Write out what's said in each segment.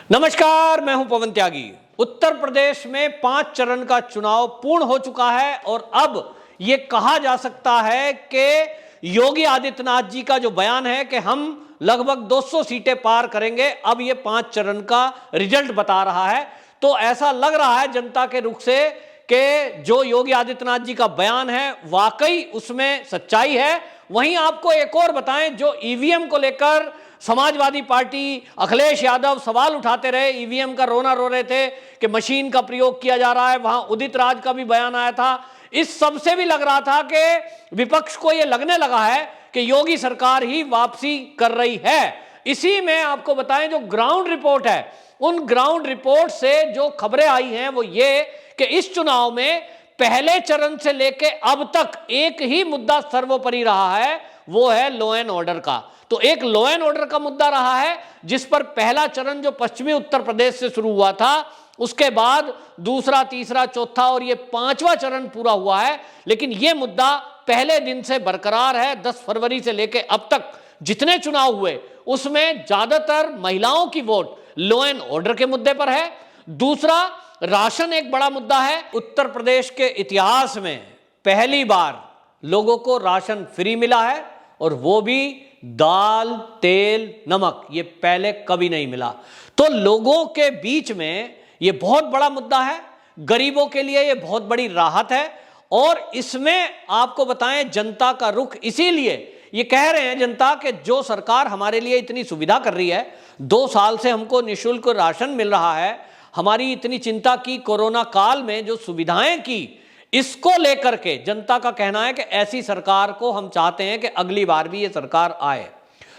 नमस्कार, मैं हूं पवन त्यागी। उत्तर प्रदेश में 5 चरण का चुनाव पूर्ण हो चुका है और अब यह कहा जा सकता है कि योगी आदित्यनाथ जी का जो बयान है कि हम लगभग 200 सीटें पार करेंगे, अब यह 5 चरण का रिजल्ट बता रहा है। तो ऐसा लग रहा है जनता के रुख से कि जो योगी आदित्यनाथ जी का बयान है वाकई उसमें सच्चाई है। वहीं आपको एक और बताएं, जो ईवीएम को लेकर समाजवादी पार्टी अखिलेश यादव सवाल उठाते रहे, ईवीएम का रोना रो रहे थे कि मशीन का प्रयोग किया जा रहा है, वहां उदित राज का भी बयान आया था। इस सब से भी लग रहा था कि विपक्ष को यह लगने लगा है कि योगी सरकार ही वापसी कर रही है। इसी में आपको बताएं, जो ग्राउंड रिपोर्ट है, उन ग्राउंड रिपोर्ट से जो खबरें आई हैं वो ये कि इस चुनाव में पहले चरण से लेकर अब तक एक ही मुद्दा सर्वोपरि रहा है, वो है लॉ एंड ऑर्डर का। तो एक लॉ एंड ऑर्डर का मुद्दा रहा है, जिस पर पहला चरण जो पश्चिमी उत्तर प्रदेश से शुरू हुआ था, उसके बाद दूसरा, तीसरा, चौथा और ये 5वां चरण पूरा हुआ है। लेकिन ये मुद्दा पहले दिन से बरकरार है। 10 फरवरी से लेकर अब तक जितने चुनाव हुए उसमें ज्यादातर महिलाओं की वोट लॉ एंड ऑर्डर के मुद्दे पर है। दूसरा, राशन एक बड़ा मुद्दा है। उत्तर प्रदेश के इतिहास में पहली बार लोगों को राशन फ्री मिला है, और वो भी दाल, तेल, नमक, ये पहले कभी नहीं मिला। तो लोगों के बीच में ये बहुत बड़ा मुद्दा है, गरीबों के लिए ये बहुत बड़ी राहत है। और इसमें आपको बताएं, जनता का रुख इसीलिए ये कह रहे हैं जनता कि जो सरकार हमारे लिए इतनी सुविधा कर रही है, 2 साल से हमको निःशुल्क राशन मिल रहा है, हमारी इतनी चिंता की कोरोना काल में जो सुविधाएं की, इसको लेकर के जनता का कहना है कि ऐसी सरकार को हम चाहते हैं कि अगली बार भी ये सरकार आए।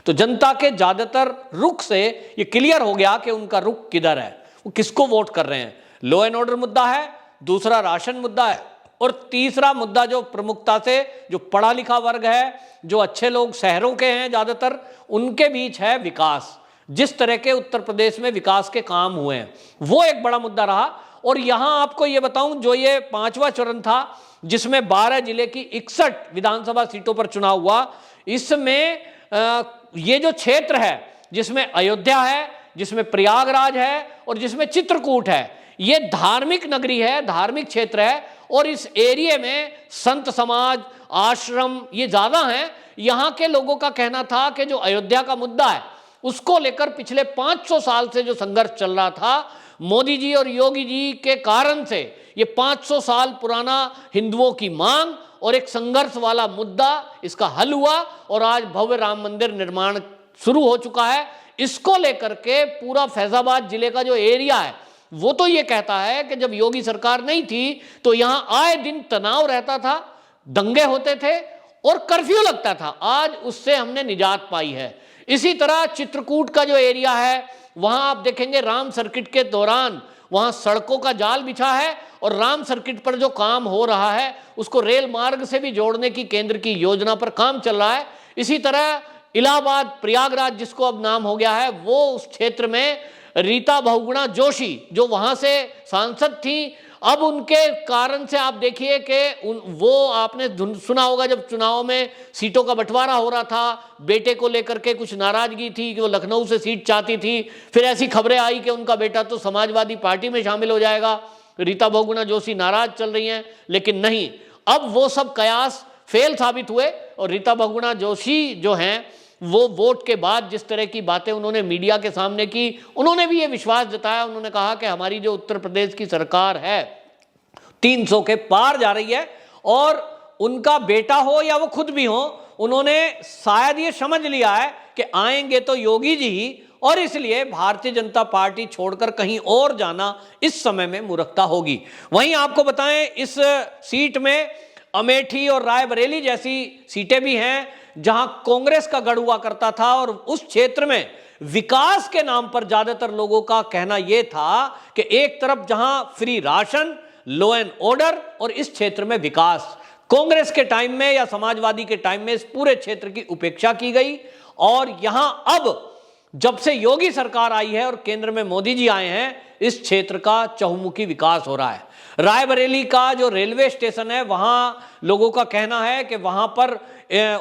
तो जनता के ज्यादातर रुख से ये क्लियर हो गया कि उनका रुख किधर है, वो किसको वोट कर रहे हैं। लॉ एंड ऑर्डर मुद्दा है, दूसरा राशन मुद्दा है, और तीसरा मुद्दा जो प्रमुखता से जो पढ़ा लिखा वर्ग है, जो अच्छे लोग शहरों के हैं ज्यादातर, उनके बीच है विकास। जिस तरह के उत्तर प्रदेश में विकास के काम हुए हैं वो एक बड़ा मुद्दा रहा। और यहां आपको ये बताऊं, जो ये 5वां चरण था जिसमें 12 जिले की 61 विधानसभा सीटों पर चुनाव हुआ, इसमें ये जो क्षेत्र है जिसमें अयोध्या है, जिसमें प्रयागराज है और जिसमें चित्रकूट है, ये धार्मिक नगरी है, धार्मिक क्षेत्र है। और इस एरिया में संत समाज, आश्रम ये ज्यादा हैं। यहां के लोगों का कहना था कि जो अयोध्या का मुद्दा है उसको लेकर पिछले 500 साल से जो संघर्ष चल रहा था, मोदी जी और योगी जी के कारण से ये 500 साल पुराना हिंदुओं की मांग और एक संघर्ष वाला मुद्दा, इसका हल हुआ और आज भव्य राम मंदिर निर्माण शुरू हो चुका है। इसको लेकर के पूरा फैजाबाद जिले का जो एरिया है वो तो ये कहता है कि जब योगी सरकार नहीं थी तो यहां आए दिन तनाव रहता था, दंगे होते थे और कर्फ्यू लगता था। आज उससे हमने निजात पाई है। इसी तरह चित्रकूट का जो एरिया है, वहां आप देखेंगे राम सर्किट के दौरान वहां सड़कों का जाल बिछा है और राम सर्किट पर जो काम हो रहा है उसको रेल मार्ग से भी जोड़ने की केंद्र की योजना पर काम चल रहा है। इसी तरह इलाहाबाद, प्रयागराज जिसको अब नाम हो गया है, वो उस क्षेत्र में रीता बहुगुणा जोशी जो वहां से सांसद थी, अब उनके कारण से आप देखिए कि वो आपने सुना होगा, जब चुनाव में सीटों का बंटवारा हो रहा था, बेटे को लेकर के कुछ नाराजगी थी कि वो लखनऊ से सीट चाहती थी। फिर ऐसी खबरें आई कि उनका बेटा तो समाजवादी पार्टी में शामिल हो जाएगा। रीता बहुगुणा जोशी नाराज चल रही हैं, लेकिन नहीं, अब वो सब कयास फेल साबित हुए। और रीता बहुगुणा जोशी जो हैं वो वोट के बाद जिस तरह की बातें उन्होंने मीडिया के सामने की, उन्होंने भी ये विश्वास जताया। उन्होंने कहा कि हमारी जो उत्तर प्रदेश की सरकार है 300 के पार जा रही है, और उनका बेटा हो या वो खुद भी हो, उन्होंने शायद ये समझ लिया है कि आएंगे तो योगी जी ही, और इसलिए भारतीय जनता पार्टी छोड़कर कहीं और जाना इस समय में मूर्खता होगी। वहीं आपको बताएं, इस सीट में अमेठी और रायबरेली जैसी सीटें भी हैं जहां कांग्रेस का गढ़ हुआ करता था, और उस क्षेत्र में विकास के नाम पर ज्यादातर लोगों का कहना यह था कि एक तरफ जहां free ration, law and order, और इस क्षेत्र में विकास। कांग्रेस के टाइम में या समाजवादी के टाइम में इस पूरे क्षेत्र की उपेक्षा की गई, और यहां अब जब से योगी सरकार आई है और केंद्र में मोदी जी आए हैं, इस क्षेत्र का चहुमुखी विकास हो रहा है। रायबरेली का जो रेलवे स्टेशन है, वहां लोगों का कहना है कि वहां पर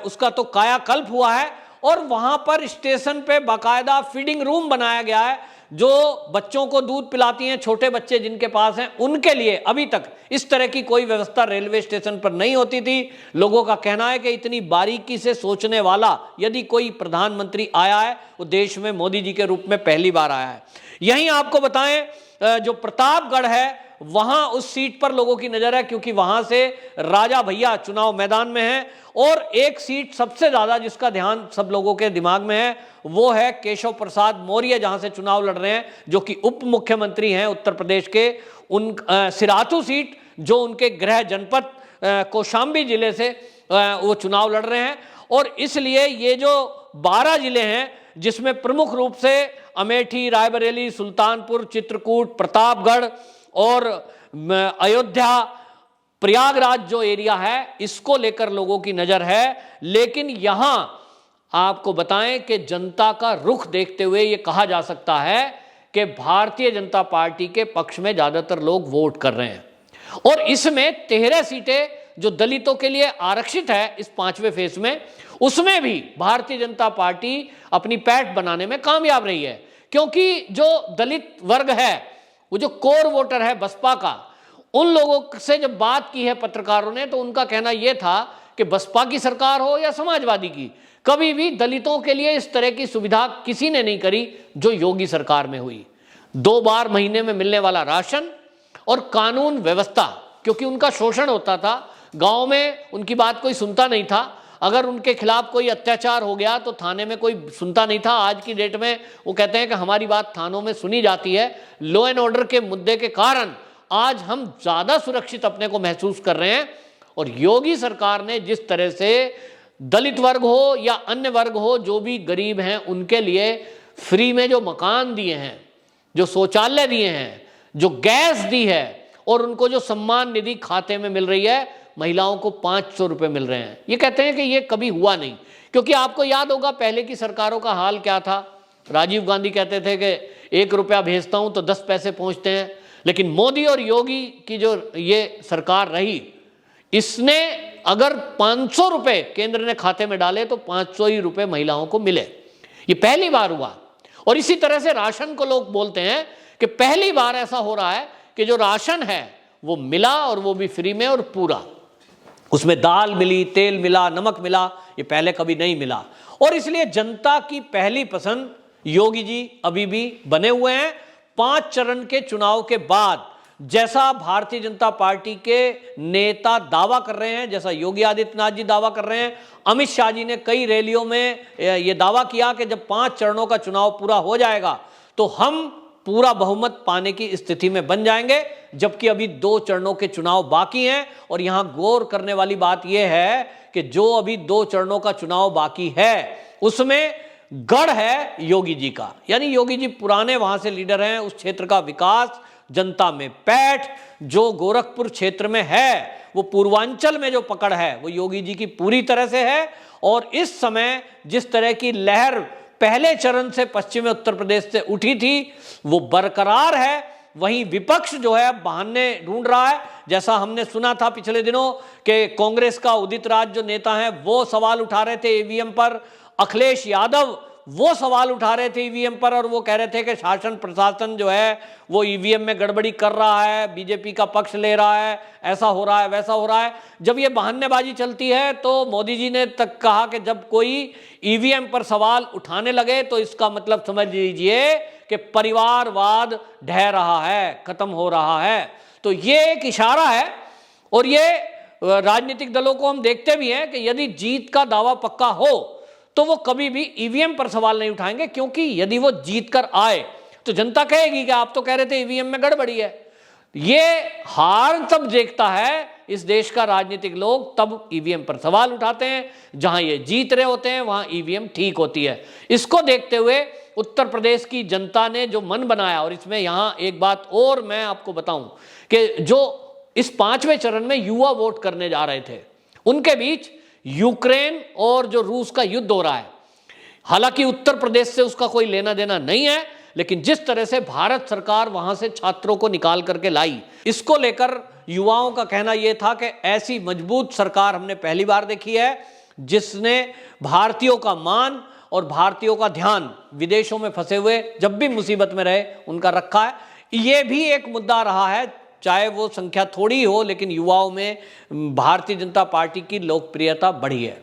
उसका तो कायाकल्प हुआ है, और वहां पर स्टेशन पे बाकायदा फीडिंग रूम बनाया गया है जो बच्चों को दूध पिलाती हैं, छोटे बच्चे जिनके पास हैं, उनके लिए अभी तक इस तरह की कोई व्यवस्था रेलवे स्टेशन पर नहीं होती थी। लोगों का कहना है कि इतनी बारीकी से सोचने वाला यदि कोई प्रधानमंत्री आया है, वो देश में मोदी जी के रूप में पहली बार आया है। यहीं आपको बताएं, जो प्रतापगढ़ है वहां उस सीट पर लोगों की नजर है, क्योंकि वहां से राजा भैया चुनाव मैदान में है। और एक सीट सबसे ज्यादा जिसका ध्यान सब लोगों के दिमाग में है, वो है केशव प्रसाद मौर्य, जहां से चुनाव लड़ रहे हैं, जो कि उप मुख्यमंत्री हैं उत्तर प्रदेश के। उन सिराथू सीट जो उनके गृह जनपद कौशाम्बी जिले से वो चुनाव लड़ रहे हैं। और इसलिए ये जो 12 जिले हैं, जिसमें प्रमुख रूप से अमेठी, रायबरेली, सुल्तानपुर, चित्रकूट, प्रतापगढ़ और अयोध्या, प्रयागराज जो एरिया है, इसको लेकर लोगों की नजर है। लेकिन यहां आपको बताएं कि जनता का रुख देखते हुए यह कहा जा सकता है कि भारतीय जनता पार्टी के पक्ष में ज्यादातर लोग वोट कर रहे हैं। और इसमें 13 सीटें जो दलितों के लिए आरक्षित है इस 5वें फेज में, उसमें भी भारतीय जनता पार्टी अपनी पैठ बनाने में कामयाब रही है। क्योंकि जो दलित वर्ग है, वो जो कोर वोटर है बसपा का, उन लोगों से जब बात की है पत्रकारों ने, तो उनका कहना यह था कि बसपा की सरकार हो या समाजवादी की, कभी भी दलितों के लिए इस तरह की सुविधा किसी ने नहीं करी जो योगी सरकार में हुई। 2 बार महीने में मिलने वाला राशन और कानून व्यवस्था, क्योंकि उनका शोषण होता था, गांव में उनकी बात कोई सुनता नहीं था। अगर उनके खिलाफ कोई अत्याचार हो गया तो थाने में कोई सुनता नहीं था। आज की डेट में वो कहते हैं कि हमारी बात थानों में सुनी जाती है। लॉ एंड ऑर्डर के मुद्दे के कारण आज हम ज्यादा सुरक्षित अपने को महसूस कर रहे हैं। और योगी सरकार ने जिस तरह से दलित वर्ग हो या अन्य वर्ग हो, जो भी गरीब हैं, उनके लिए फ्री में जो मकान दिए हैं, जो शौचालय दिए हैं, जो गैस दी है, और उनको जो सम्मान निधि खाते में मिल रही है, महिलाओं को 500 रुपए मिल रहे हैं। ये कहते हैं कि ये कभी हुआ नहीं। क्योंकि आपको याद होगा पहले की सरकारों का हाल क्या था। राजीव गांधी कहते थे कि 1 रुपया भेजता हूं तो 10 पैसे पहुंचते हैं। लेकिन मोदी और योगी की जो ये सरकार रही, इसने अगर 500 रुपए केंद्र ने खाते में डाले तो 500 ही रुपए महिलाओं को मिले। ये पहली बार हुआ। और इसी तरह से राशन को लोग बोलते हैं कि पहली बार ऐसा हो रहा है कि जो राशन है वो मिला, और वो भी फ्री में और पूरा। उसमें दाल मिली, तेल मिला, नमक मिला, ये पहले कभी नहीं मिला। और इसलिए जनता की पहली पसंद योगी जी अभी भी बने हुए हैं। 5 चरण के चुनाव के बाद जैसा भारतीय जनता पार्टी के नेता दावा कर रहे हैं, जैसा योगी आदित्यनाथ जी दावा कर रहे हैं, अमित शाह जी ने कई रैलियों में यह दावा किया कि जब 5 चरणों का चुनाव पूरा हो जाएगा तो हम पूरा बहुमत पाने की स्थिति में बन जाएंगे। जबकि अभी 2 चरणों के चुनाव बाकी हैं। और यहां गौर करने वाली बात यह है कि जो अभी 2 चरणों का चुनाव बाकी है, उसमें गढ़ है योगी जी का। यानी योगी जी पुराने वहां से लीडर हैं। उस क्षेत्र का विकास, जनता में पैठ जो गोरखपुर क्षेत्र में है, वो पूर्वांचल में जो पकड़ है, वो योगी जी की पूरी तरह से है। और इस समय जिस तरह की लहर पहले चरण से पश्चिमी उत्तर प्रदेश से उठी थी, वो बरकरार है। वहीं विपक्ष जो है बहाने ढूंढ रहा है। जैसा हमने सुना था पिछले दिनों कि कांग्रेस का उदित राज जो नेता है, वो सवाल उठा रहे थे ईवीएम पर। अखिलेश यादव वो सवाल उठा रहे थे ईवीएम पर, और वो कह रहे थे कि शासन प्रशासन जो है वो ईवीएम में गड़बड़ी कर रहा है, बीजेपी का पक्ष ले रहा है, ऐसा हो रहा है, वैसा हो रहा है। जब ये बहानेबाजी चलती है तो मोदी जी ने तक कहा कि जब कोई ईवीएम पर सवाल उठाने लगे तो इसका मतलब समझ लीजिए कि परिवारवाद ढह रहा है, खत्म हो रहा है। तो ये एक इशारा है। और ये राजनीतिक दलों को हम देखते भी हैं कि यदि जीत का दावा पक्का हो तो वो कभी भी ईवीएम पर सवाल नहीं उठाएंगे। क्योंकि यदि वो जीत कर आए तो जनता कहेगी कि आप तो कह रहे थे ईवीएम में गड़बड़ी है। ये हार तब देखता है इस देश का राजनीतिक लोग, तब ईवीएम पर सवाल उठाते हैं। जहां ये जीत रहे होते हैं वहां ईवीएम ठीक होती है। इसको देखते हुए उत्तर प्रदेश की जनता ने जो मन बनाया, और इसमें यहां एक बात और मैं आपको बताऊं कि जो इस 5वें चरण में युवा वोट करने जा रहे थे, उनके बीच यूक्रेन और जो रूस का युद्ध हो रहा है, हालांकि उत्तर प्रदेश से उसका कोई लेना देना नहीं है, लेकिन जिस तरह से भारत सरकार वहां से छात्रों को निकाल करके लाई, इसको लेकर युवाओं का कहना यह था कि ऐसी मजबूत सरकार हमने पहली बार देखी है जिसने भारतीयों का मान और भारतीयों का ध्यान विदेशों में फंसे हुए जब भी मुसीबत में रहे उनका रखा है। ये भी एक मुद्दा रहा है, चाहे वो संख्या थोड़ी हो, लेकिन युवाओं में भारतीय जनता पार्टी की लोकप्रियता बढ़ी है।